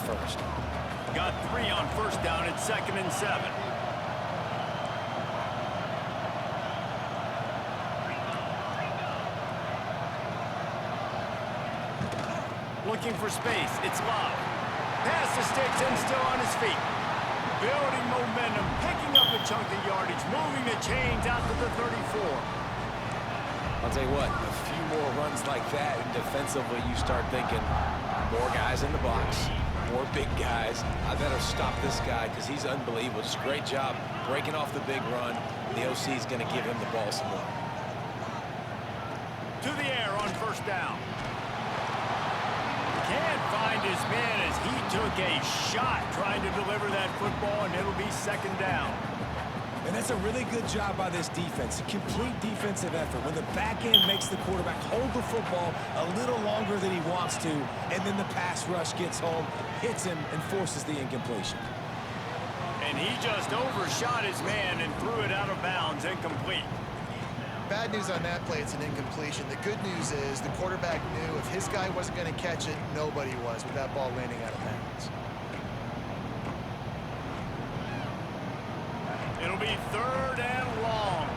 first. Got 3 on first down at 2nd and 7. Looking for space. It's Love. Pass the sticks and still on his feet. Building momentum, picking up a chunk of yardage, moving the chains out to the 34. I'll tell you what, a few more runs like that, and defensively you start thinking more guys in the box, more big guys. I better stop this guy because he's unbelievable. Just a great job breaking off the big run. The OC is going to give him the ball some more. To the air on first down. Can't find his man as he took a shot trying to deliver that football, and it'll be 2nd down. And that's a really good job by this defense. A complete defensive effort. When the back end makes the quarterback hold the football a little longer than he wants to, and then the pass rush gets home, hits him, and forces the incompletion. And he just overshot his man and threw it out of bounds, incomplete. Bad news on that play, it's an incompletion. The good news is the quarterback knew if his guy wasn't going to catch it, nobody was with that ball landing out of bounds. It'll be 3rd and long.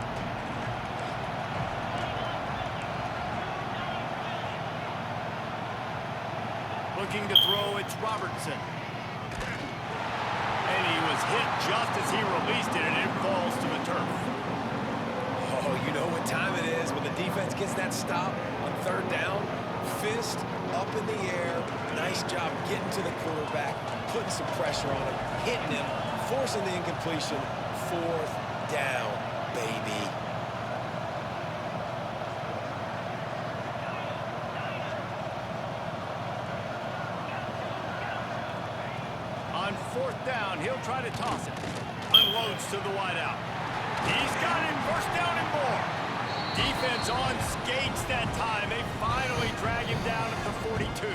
Looking to throw, it's Robertson. And he was hit just as he released it, and it falls to the turf. Oh, you know what time it is when the defense gets that stop on 3rd down. Fist up in the air. Nice job getting to the quarterback, putting some pressure on him, hitting him, forcing the incompletion. 4th down, baby. On 4th down, he'll try to toss it. Unloads to the wideout. He's got him, 1st down and more. Defense on skates that time. They finally drag him down at the 42.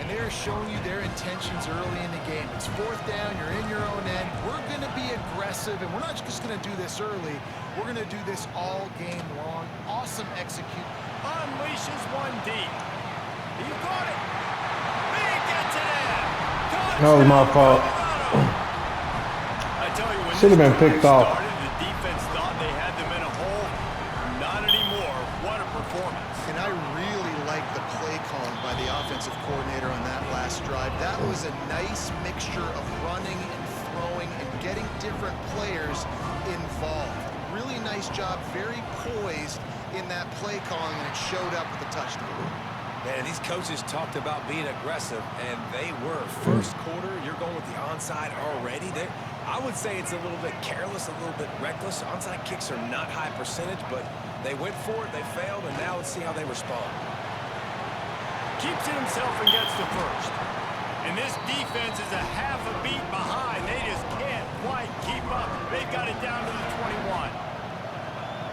And they're showing you their intentions early in the game. It's 4th down, you're in your own end. We're going to be aggressive, and we're not just going to do this early. We're going to do this all game long. Awesome execute. Unleashes one deep. He got it. He gets it in. That was my fault. I tell you, when Should have been this drive picked off. started, the defense thought they had them in a hole. Not anymore. What a performance. And I really like the play calling by the offensive coordinator on that last drive. That was a nice mixture of running and throwing and getting different players involved. Really nice job, very poised in that play calling, and it showed up with a touchdown. Man, these coaches talked about being aggressive, and they were. First quarter, you're going with the onside already. I would say it's a little bit careless, a little bit reckless. Onside kicks are not high percentage, but they went for it, they failed, and now let's see how they respond. Keeps it himself and gets the first. And this defense is a half a beat behind. They just can't quite keep up. They've got it down to the 21.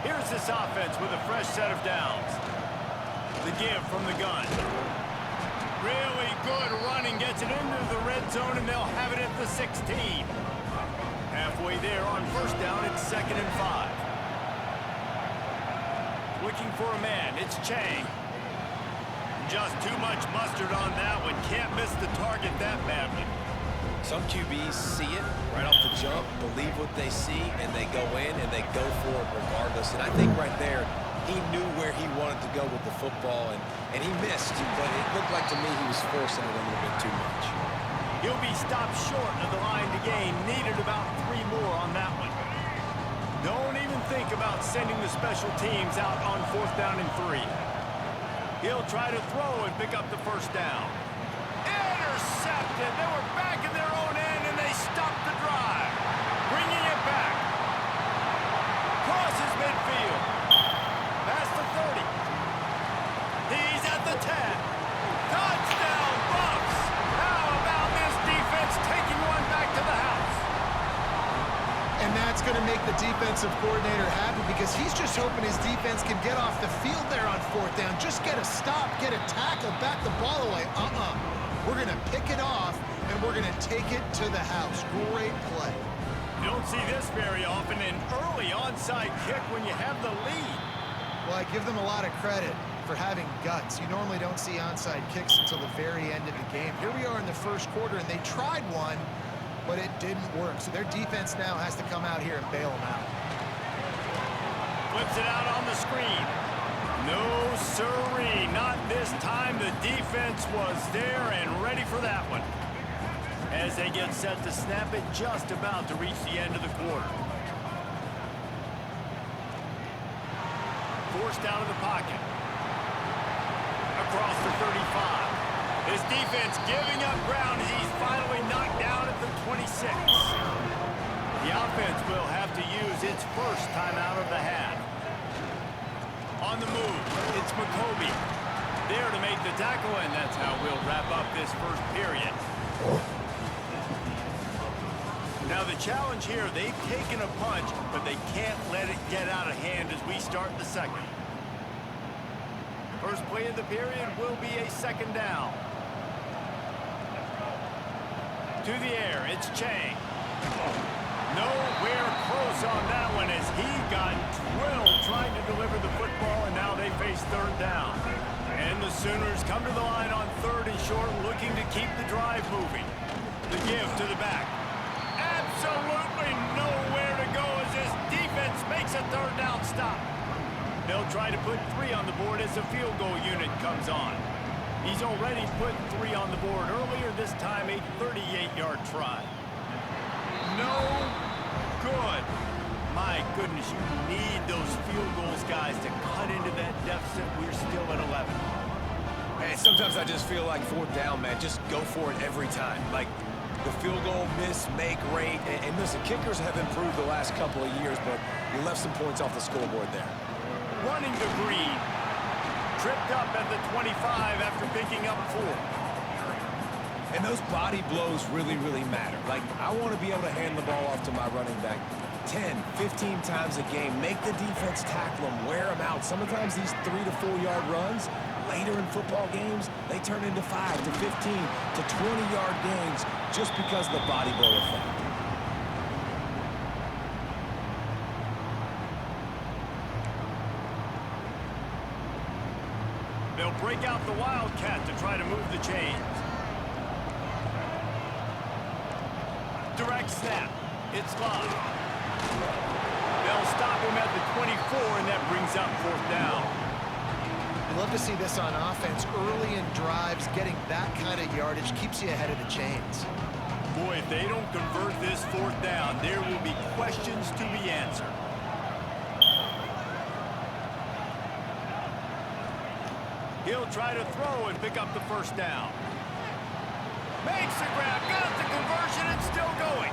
Here's this offense with a fresh set of downs. The give from the gun. Really good running. Gets it into the red zone, and they'll have it at the 16. Halfway there on first down, it's 2nd and 5. Looking for a man. It's Chang. Just too much mustard on that one. Can't miss the target that badly. Some QBs see it right off the jump, believe what they see, and they go in and they go for it regardless. And I think right there, he knew where he wanted to go with the football, and he missed, but it looked like to me he was forcing it a little bit too much. He'll be stopped short of the line to gain. Needed about 3 more on that one. Don't even think about sending the special teams out on 4th down and 3. He'll try to throw and pick up the first down. Intercepted. They were back in their own end, and they stopped the drive. Bringing it back. Crosses midfield. Past the 30. He's at the 10. Touchdown, Bucks. How about this defense taking one back to the house? And that's going to make the defensive coordinator happy because he's just hoping his defense can get off the field there on 4th down. Just get a stop, get a tackle, back the ball away. We're going to pick it off, and we're going to take it to the house. Great play. You don't see this very often, an early onside kick when you have the lead. Well, I give them a lot of credit. for having guts. You normally don't see onside kicks until the very end of the game. Here we are in the first quarter, and they tried one, but it didn't work. So their defense now has to come out here and bail them out. Flips it out on the screen. No siree, not this time. The defense was there and ready for that one. As they get set to snap it, just about to reach the end of the quarter. Forced out of the pocket. Across the 35. His defense giving up ground as he's finally knocked down at the 26. The offense will have to use its first timeout of the half. On the move, it's McCoby. There to make the tackle, and that's how we'll wrap up this first period. Now the challenge here, they've taken a punch, but they can't let it get out of hand as we start the second. First play of the period will be a second down. To the air, it's Chang. Nowhere close on that one as he got drilled trying to deliver the football, and now they face third down. And the Sooners come to the line on third and short, looking to keep the drive moving. The give to the back. Absolutely nowhere to go as this defense makes a third down stop. They'll try to put 3 on the board as the field goal unit comes on. He's already put 3 on the board earlier, this time a 38-yard try. No good. My goodness, you need those field goals, guys, to cut into that deficit. We're still at 11. Man, sometimes I just feel like fourth down, man. Just go for it every time. Like, the field goal miss-make rate. And listen, kickers have improved the last couple of years, but you left some points off the scoreboard there. Running to Green. Tripped up at the 25 after picking up 4. And those body blows really, really matter. Like, I want to be able to hand the ball off to my running back 10, 15 times a game. Make the defense tackle them, wear them out. Sometimes these 3 to 4 yard runs, later in football games, they turn into 5 to 15 to 20-yard gains just because of the body blow effect. They'll break out the Wildcat to try to move the chains. Direct snap. It's Love. They'll stop him at the 24, and that brings up fourth down. You love to see this on offense. Early in drives, getting that kind of yardage keeps you ahead of the chains. Boy, if they don't convert this fourth down, there will be questions to be answered. He'll try to throw and pick up the first down. Makes the grab, got the conversion, and still going.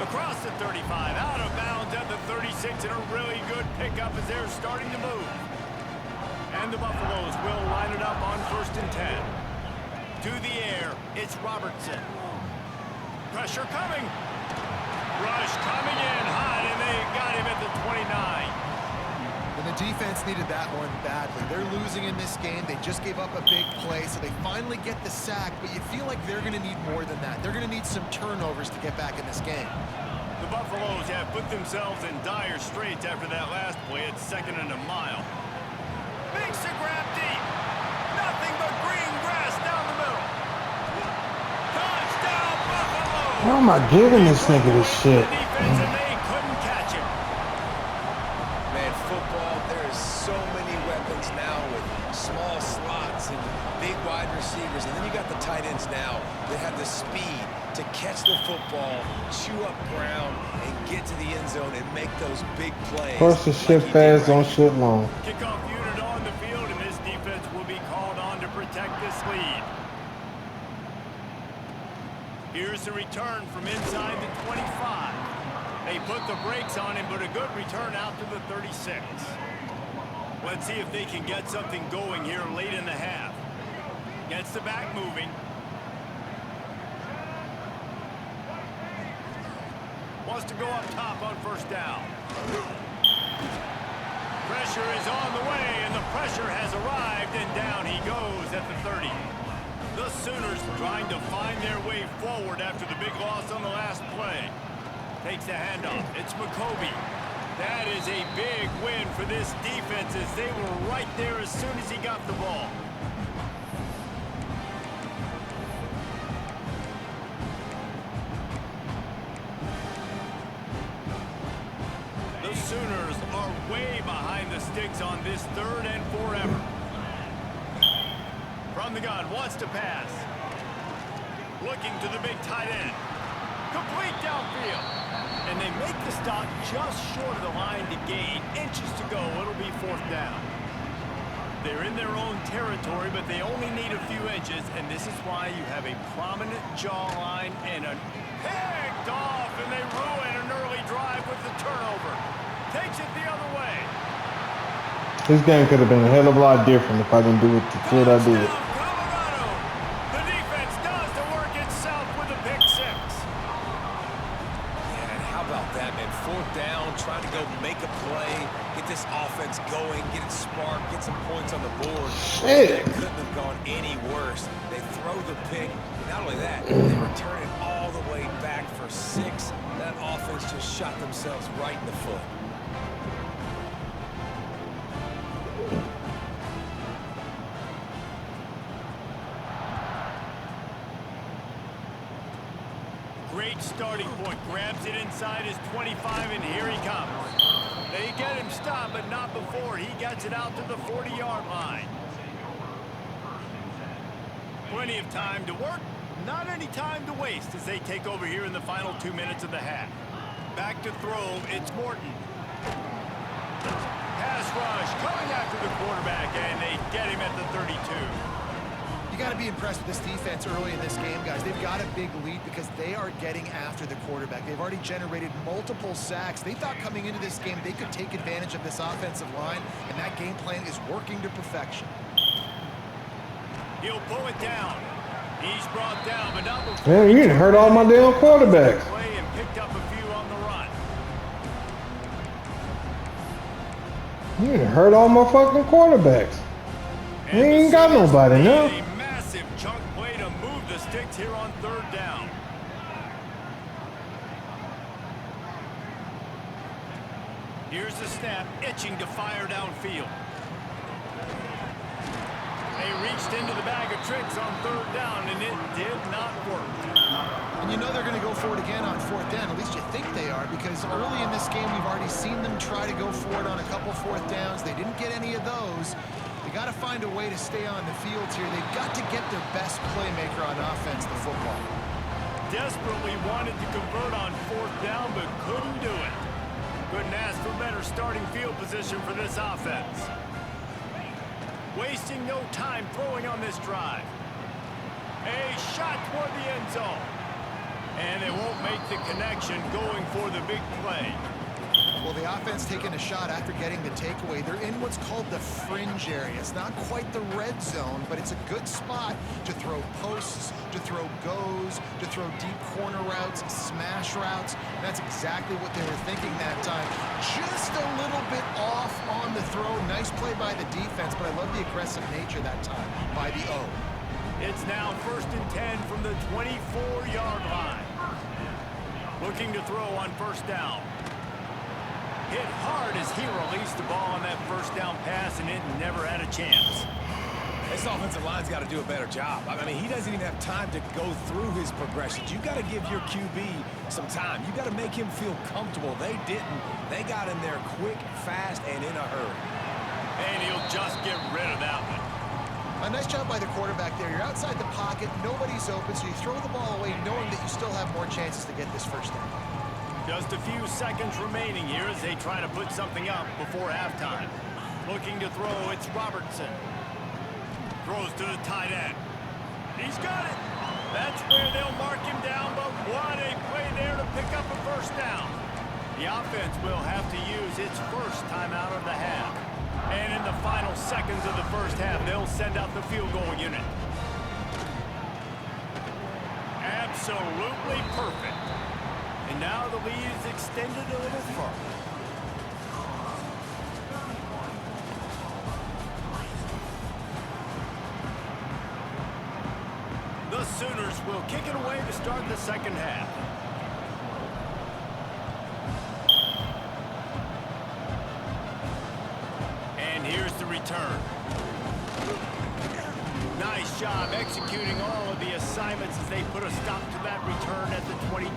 Across the 35, out of bounds at the 36, and a really good pickup as they're starting to move. And the Buffaloes will line it up on 1st and 10. To the air, it's Robertson. Pressure coming. Rush coming in hot, and they got him at the 29. And the defense needed that one badly. They're losing in this game. They just gave up a big play, so they finally get the sack, but you feel like they're going to need more than that. They're going to need some turnovers to get back in this game. The Buffaloes have put themselves in dire straits after that last play at 2nd and a mile. Makes a grab deep. Nothing but green grass down the middle. Touchdown, Buffalo! How am I giving this nigga this shit? And they couldn't catch him. Man, football, there is so many weapons now with small slots and big wide receivers. And then you got the tight ends now that have the speed to catch the football, chew up ground, and get to the end zone and make those big plays. First to shit fast, don't shit long. Kickoff unit on the field, and this defense will be called on to protect this lead. Here's the return from inside the 25. They put the brakes on him, but a good return out to the 36. Let's see if they can get something going here late in the half. Gets the back moving. Wants to go up top on 1st down. Pressure is on the way, and the pressure has arrived, and down he goes at the 30. The Sooners trying to find their way forward after the big loss on the last play. Takes the handoff. It's McCoby. That is a big win for this defense as they were right there as soon as he got the ball. The Sooners are way behind the sticks on this 3rd and forever. From the gun, wants to pass. Looking to the big tight end. Complete downfield. And they make the stop just short of the line to gain. Inches to go. It'll be 4th down. They're in their own territory, but they only need a few inches, and this is why you have a prominent jawline and a picked off, and they ruin an early drive with the turnover. Takes it the other way. This game could have been a hell of a lot different if I didn't do it the shit I did. Colorado. The defense does the work itself with a pick 6. Yeah, and how about that, man? 4th down, trying to go make a play, get this offense going, get it sparked, get some points on the board. Shit. That couldn't have gone any worse. They throw the pick. Not only that, they return it all the way back for 6. That offense just shot themselves right in the foot. Great starting point. Grabs it inside his 25, and here he comes. They get him stopped, but not before he gets it out to the 40-yard line. Plenty of time to work. Not any time to waste as they take over here in the final 2 minutes of the half. Back to throw. It's Morton. Pass rush coming after the quarterback, and they get him at the 32. You got to be impressed with this defense early in this game, guys. They've got a big lead because they are getting after the quarterback. They've already generated multiple sacks. They thought coming into this game they could take advantage of this offensive line, and that game plan is working to perfection. He'll pull it down. He's brought down, but not before. Man, you done hurt all my damn quarterbacks. Play and picked up a few on the run. You done hurt all my fucking quarterbacks. You ain't got nobody now. A massive chunk play to move the sticks here on 3rd down. Here's the snap, itching to fire downfield. They reached into the bag of tricks on 3rd down, and it did not work. And you know they're going to go for it again on 4th down. At least you think they are, because early in this game we've already seen them try to go for it on a couple 4th downs. They didn't get any of those. They got to find a way to stay on the field here. They've got to get their best playmaker on offense, the football. Desperately wanted to convert on 4th down, but couldn't do it. Couldn't ask for better starting field position for this offense. Wasting no time throwing on this drive. A shot toward the end zone. And they won't make the connection going for the big play. Well, the offense taking a shot after getting the takeaway. They're in what's called the fringe area. It's not quite the red zone, but it's a good spot to throw posts, to throw goes, to throw deep corner routes, smash routes. And that's exactly what they were thinking that time. Just a little bit off on the throw. Nice play by the defense, but I love the aggressive nature that time by the O. It's now 1st and 10 from the 24-yard line. Looking to throw on 1st down. Hit hard as he released the ball on that 1st down pass, and it never had a chance. This offensive line's got to do a better job. I mean, he doesn't even have time to go through his progressions. You got to give your QB some time. You got to make him feel comfortable. They didn't. They got in there quick, fast, and in a hurry. And he'll just get rid of that one. A nice job by the quarterback there. You're outside the pocket, nobody's open, so you throw the ball away knowing that you still have more chances to get this 1st down. Just a few seconds remaining here as they try to put something up before halftime. Looking to throw, it's Robertson. Throws to the tight end. He's got it. That's where they'll mark him down, but what a play there to pick up a 1st down. The offense will have to use its first timeout of the half. And in the final seconds of the 1st half, they'll send out the field goal unit. Absolutely perfect. And now the lead is extended a little further. The Sooners will kick it away to start the 2nd half. return. Nice job executing all of the assignments as they put a stop to that return at the 22.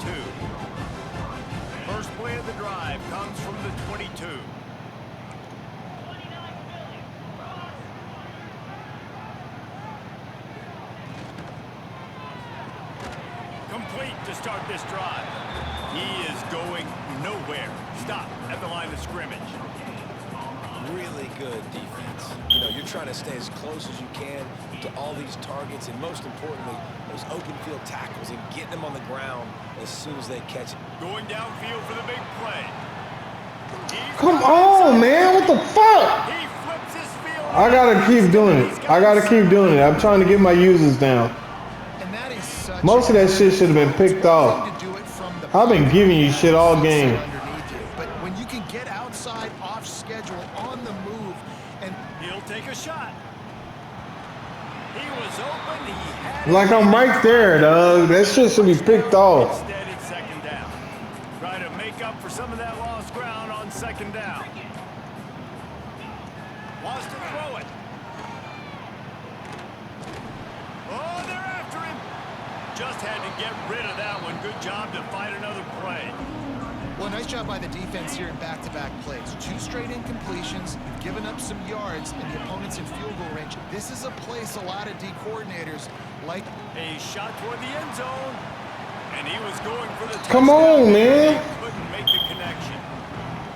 First play of the drive comes from the 22. Complete to start this drive. He is going nowhere. Stop at the line of scrimmage. Really good defense. You know, you're trying to stay as close as you can to all these targets, and most importantly, those open field tackles and getting them on the ground as soon as they catch it. Going downfield for the big play. Come on, man. What the fuck? He flips his field. I gotta keep doing it. I gotta keep doing it. I'm trying to get my users down. And that is such Most of that shit should have been picked off. I've been giving you shit all game. But when you can get outside, off schedule, on the move, and He'll take a shot. He was open. He had Like I'm right there, dog. That shit should be picked off. Instead, it's second down. Try to make up for some of that lost ground on second down. Wants to throw it. Oh, they're after him. Just had to get rid of that one. Good job to fight another play. well, nice job by the defense here in back-to-back plays. 2 straight incompletions, you've given up some yards, and the opponent's in field goal range. This is a place a lot of D coordinators like. A shot toward the end zone, and he was going for the Come touchdown. on, man. He couldn't make the connection.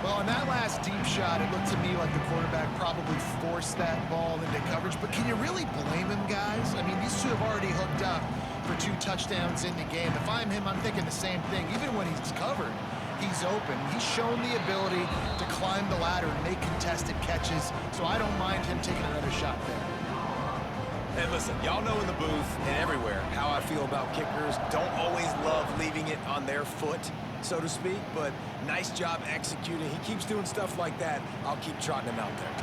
Well, on that last deep shot, it looked to me like the quarterback probably forced that ball into coverage. But can you really blame him, guys? I mean, these two have already hooked up for 2 touchdowns in the game. If I'm him, I'm thinking the same thing. Even when he's covered, he's open. He's shown the ability to climb the ladder and make contested catches. So I don't mind him taking another shot there. And listen, y'all know in the booth and everywhere how I feel about kickers. Don't always love leaving it on their foot, so to speak, but nice job executing. He keeps doing stuff like that. I'll keep trotting him out there.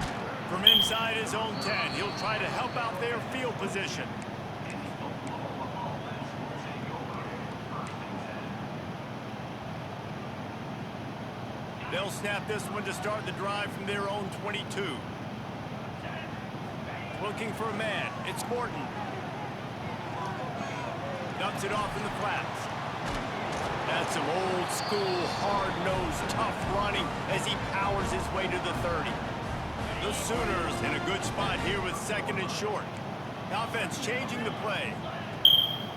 From inside his own 10, he'll try to help out their field position. They'll snap this one to start the drive from their own 22. Looking for a man. It's Morton. Dumps it off in the flats. That's some old school, hard-nosed, tough running as he powers his way to the 30. The Sooners in a good spot here with second and short. Offense changing the play.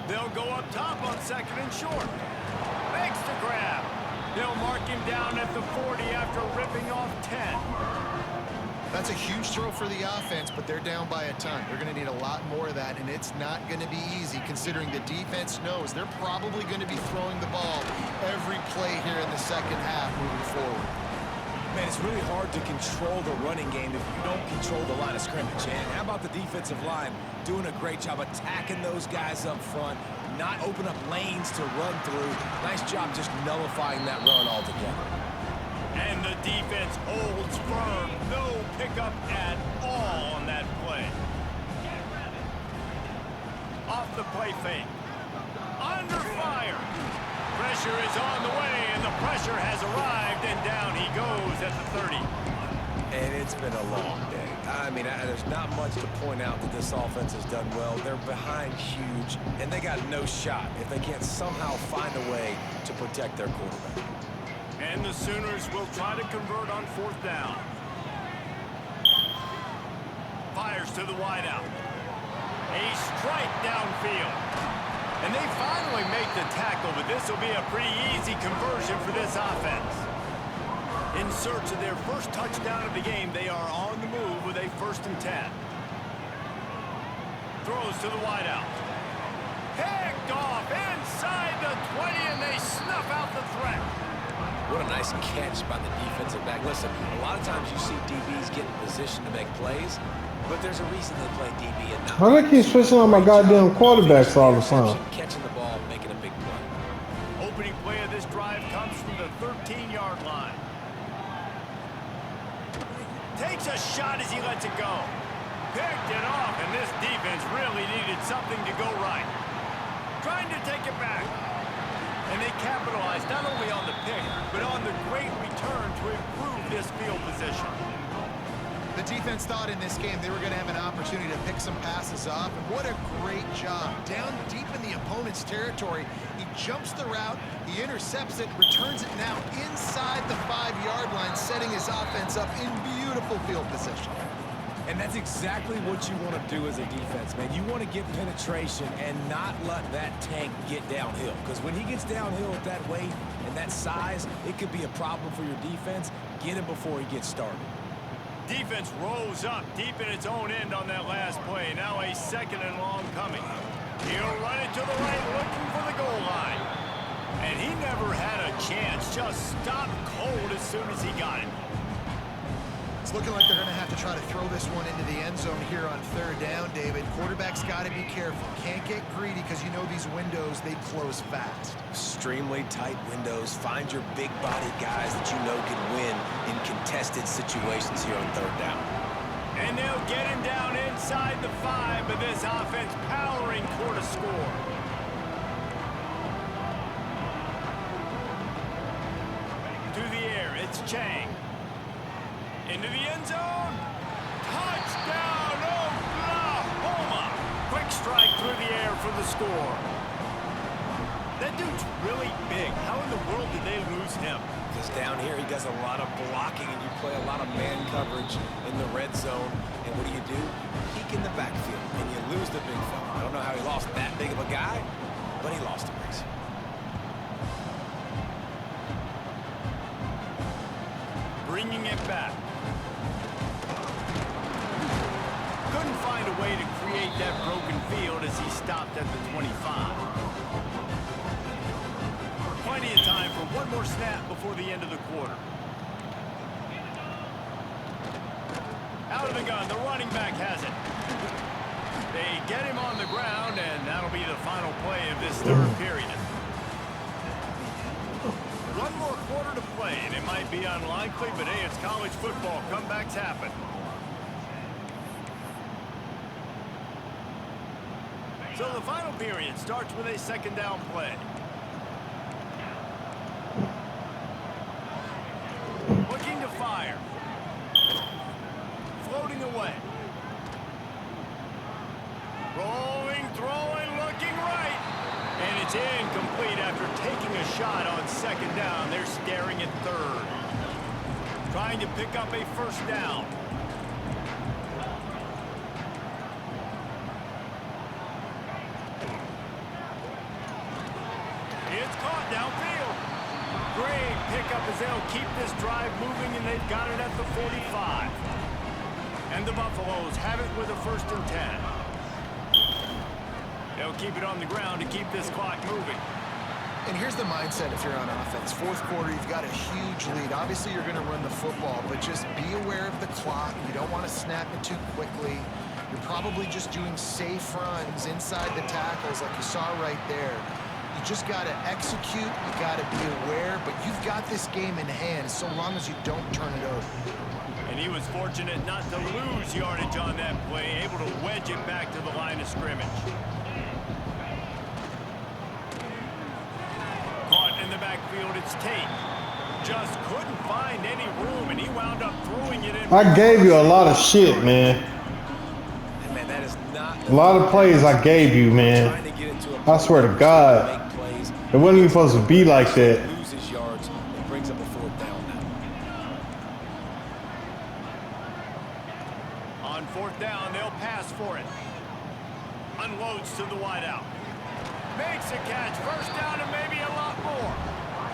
They'll go up top on second and short. Makes the grab. They'll mark him down at the 40 after ripping off 10. That's a huge throw for the offense, but they're down by a ton. They're going to need a lot more of that, and it's not going to be easy considering the defense knows they're probably going to be throwing the ball every play here in the second half moving forward. Man, it's really hard to control the running game if you don't control the line of scrimmage. And how about the defensive line doing a great job attacking those guys up front, not open up lanes to run through. Nice job just nullifying that run altogether. And the defense holds firm. No pickup at all on that play. Off the play fake. Under fire. Pressure is on the way, and the pressure has arrived, and down he goes at the 30. And it's been a long day. I mean, there's not much to point out that this offense has done well. They're behind huge, and they got no shot if they can't somehow find a way to protect their quarterback. And the Sooners will try to convert on 4th down. Fires to the wideout. A strike downfield. And they finally make the tackle, but this will be a pretty easy conversion for this offense. In search of their first touchdown of the game, they are on the move with a 1st and 10. Throws to the wideout. Picked off inside the 20, and they snuff out the threat. What a nice catch by the defensive back. Listen, a lot of times you see DBs get in position to make plays, but there's a reason they play DB and not. Why do I keep switching on my goddamn quarterbacks all the time? Catching the ball, making a big play. Opening play of this drive comes from the 13-yard line. Takes a shot as he lets it go. Picked it off, and this defense really needed something to go right. Trying to take it back. And they capitalized not only on the pick, but on the great return to improve this field position. The defense thought in this game they were going to have an opportunity to pick some passes off, and what a great job. Down deep in the opponent's territory, he jumps the route, he intercepts it, returns it now inside the 5-yard line, setting his offense up in beautiful field position. And that's exactly what you want to do as a defense, man. You want to get penetration and not let that tank get downhill. Because when he gets downhill at that weight and that size, it could be a problem for your defense. Get him before he gets started. Defense rose up deep in its own end on that last play. Now a 2nd and long coming. He'll run it to the right, looking for the goal line. And he never had a chance. Just stopped cold as soon as he got it. It's looking like they're going to have to try to throw this one into the end zone here on 3rd down, David. Quarterback's got to be careful. Can't get greedy because you know these windows, they close fast. Extremely tight windows. Find your big-bodied guys that you know can win in contested situations here on 3rd down. And they'll get him down inside the 5, but this offense powering toward a score. To the air, it's Chang. Into the end zone. Touchdown, Oklahoma. Quick strike through the air for the score. That dude's really big. How in the world did they lose him? Because down here he does a lot of blocking and you play a lot of man coverage in the red zone. And what do? Peek in the backfield and you lose the big fella. I don't know how he lost that big of a guy, but he lost him. Bringing it back. Couldn't find a way to create that broken field as he stopped at the 25. Plenty of time for one more snap before the end of the quarter. Out of the gun, the running back has it. They get him on the ground, and that'll be the final play of this 3rd period. One more quarter to play, and it might be unlikely, but hey, it's college football. Comebacks happen. So the final period starts with a 2nd down play. Looking to fire. Floating away. Rolling, throwing, looking right. And it's incomplete after taking a shot on 2nd down. They're staring at 3rd. Trying to pick up a 1st down. It's caught downfield. Great pickup as they'll keep this drive moving, and they've got it at the 45. And the Buffaloes have it with a 1st and 10. They'll keep it on the ground to keep this clock moving. And here's the mindset if you're on offense. 4th quarter, you've got a huge lead. Obviously, you're going to run the football, but just be aware of the clock. You don't want to snap it too quickly. You're probably just doing safe runs inside the tackles like you saw right there. You just got to execute. You got to be aware, but you've got this game in hand so long as you don't turn it over. And he was fortunate not to lose yardage on that play, able to wedge it back to the line of scrimmage. Caught in the backfield, it's Tate. Just couldn't find any room, and he wound up throwing it in. I gave you a lot of shit, man. Man, that is not A lot of plays I gave you, man. I swear to God. It wasn't even supposed to be like that. Loses yards and brings up a 4th down now. On 4th down, they'll pass for it. Unloads to the wideout. Makes a catch. 1st down and maybe a lot more.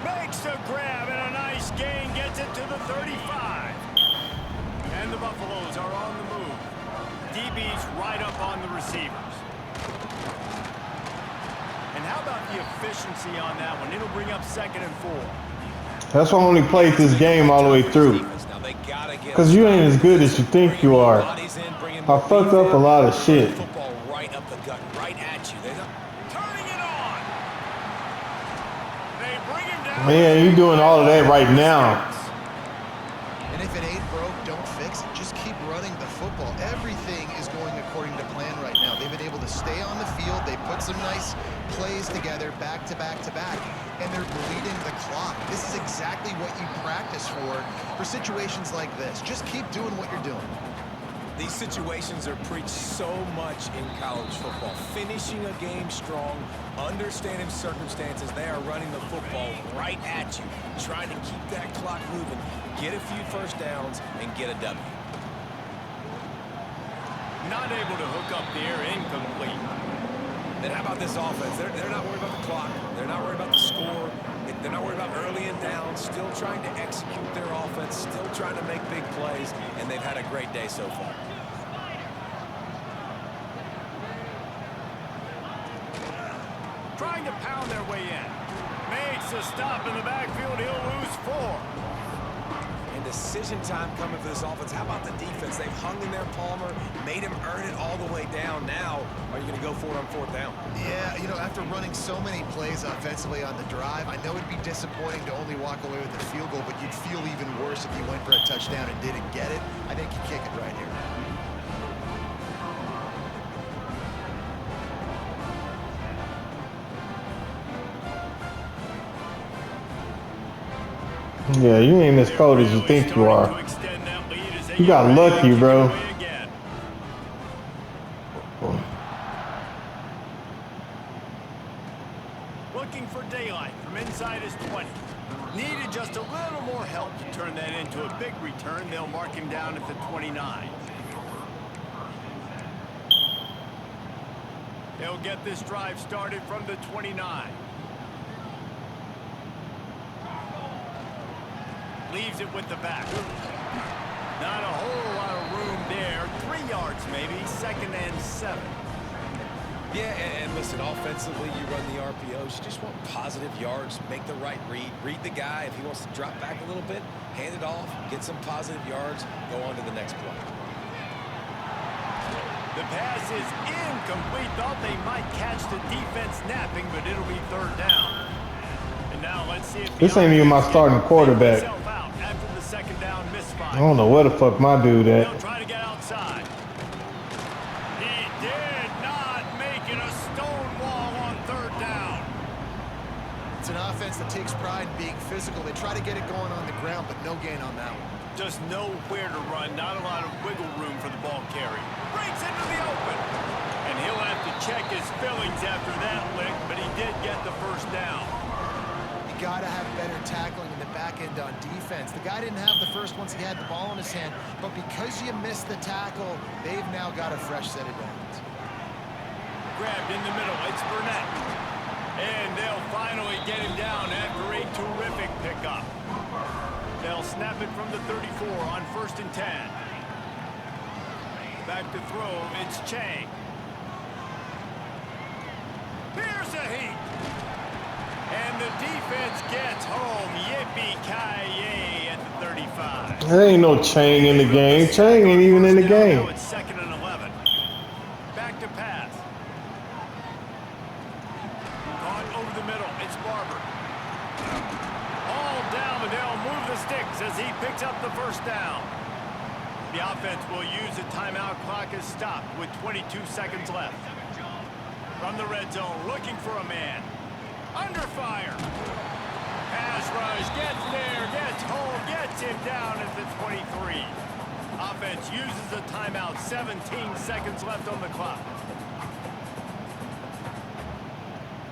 Makes a grab and a nice gain. Gets it to the 35. And the Buffaloes are on the move. DB's right up on the receivers. And how about the efficiency on that one? It'll bring up 2nd and 4. That's why I only played this game all the way through. Because you ain't as good as you think you are. I fucked up a lot of shit. Football right up the gut, right at you. Turning it on. They bring him down. Man, you doing all of that right now. And if it ain't broke, don't fix it. Just keep running the football. Everything is going according to plan right now. They've been able to stay on the field. They put some nice plays together back to back to back, and they're bleeding the clock. This is exactly what you practice for situations like this. Just keep doing what you're doing. These situations are preached so much in college football. Finishing a game strong, understanding circumstances. They are running the football right at you, trying to keep that clock moving, get a few first downs, and get a W. Not able to hook up the air, incomplete. Then how about this offense? They're not worried about the clock. They're not worried about the score. They're not worried about early and down. Still trying to execute their offense. Still trying to make big plays. And they've had a great day so far. Trying to pound their way in. Makes a stop in the backfield. He'll lose 4. And decision time coming for this offense. How about the defense? They've hung in there, Palmer, made him earn it all the way down. Now, are you going to go for it on 4th down? Yeah, you know, after running so many plays offensively on the drive, I know it'd be disappointing to only walk away with a field goal, but you'd feel even worse if you went for a touchdown and didn't get it. I think you kick it right here. Yeah, you ain't as cold as you think you are. You got lucky, bro. Looking for daylight from inside his 20. Needed just a little more help to turn that into a big return. They'll mark him down at the 29. They'll get this drive started from the 29. Leaves it with the back. Not a whole lot of room there. 3 yards maybe. 2nd and 7. Yeah, and listen, offensively, you run the RPOs. You just want positive yards. Make the right read. Read the guy. If he wants to drop back a little bit, hand it off. Get some positive yards. Go on to the next play. The pass is incomplete. Thought they might catch the defense napping, but it'll be 3rd down. And now let's see if this ain't even my starting quarterback. After the 2nd down misfire. I don't know where the fuck my dude at. They'll try to get outside. He did not make it a stone wall on 3rd down. It's an offense that takes pride in being physical. They try to get it going on the ground, but no gain on that one. Just nowhere to run. Not a lot of wiggle room for the ball carry. Breaks into the open. And he'll have to check his fillings after that lick, but he did get the 1st down. Got to have better tackling in the back end on defense. The guy didn't have the first once he had the ball in his hand, but because you missed the tackle, they've now got a fresh set of downs. Grabbed in the middle, it's Burnett. And they'll finally get him down after a terrific pickup. They'll snap it from the 34 on 1st and 10. Back to throw, it's Chang. Here's a heat. And the defense gets home. Yippee-ki-yay at the 35. There ain't no Chang in the game. Chang ain't even in the game. Now it's 2nd and 11. Back to pass. Caught over the middle. It's Barber. All down, but they'll move the sticks as he picks up the 1st down. The offense will use a timeout. Clock is stopped with 22 seconds left. From the red zone, looking for a man. Under fire. Pass rush, gets there, gets home, gets him down at the 23. Offense uses a timeout, 17 seconds left on the clock.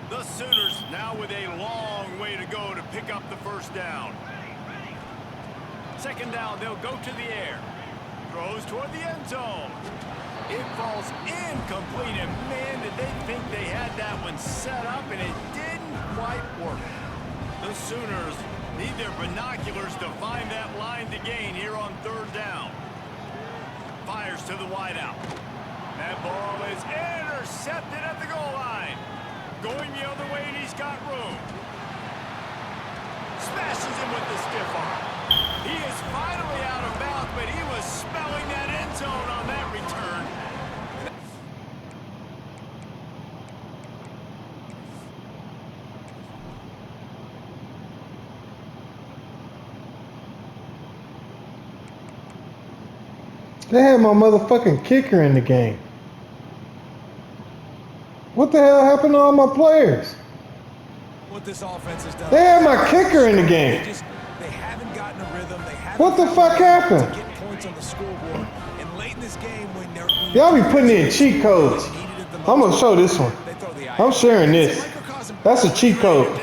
The Sooners now with a long way to go to pick up the 1st down. 2nd down, they'll go to the air. Throws toward the end zone. It falls incomplete, and man, did they think they had that one set up, and it didn't quite work. The Sooners need their binoculars to find that line to gain here on 3rd down. Fires to the wideout. That ball is intercepted at the goal line. Going the other way, and he's got room. Smashes him with the stiff arm. He is finally out of bounds, but he was smelling that end zone on that return. They had my motherfucking kicker in the game. What the hell happened to all my players? What this offense has done. They had my kicker in the game. They haven't gotten a rhythm. They haven't What the fuck happened? to get points on the scoreboard. And late in this game when Y'all be putting in cheat codes. I'm gonna show this one. I'm sharing this. That's a cheat code.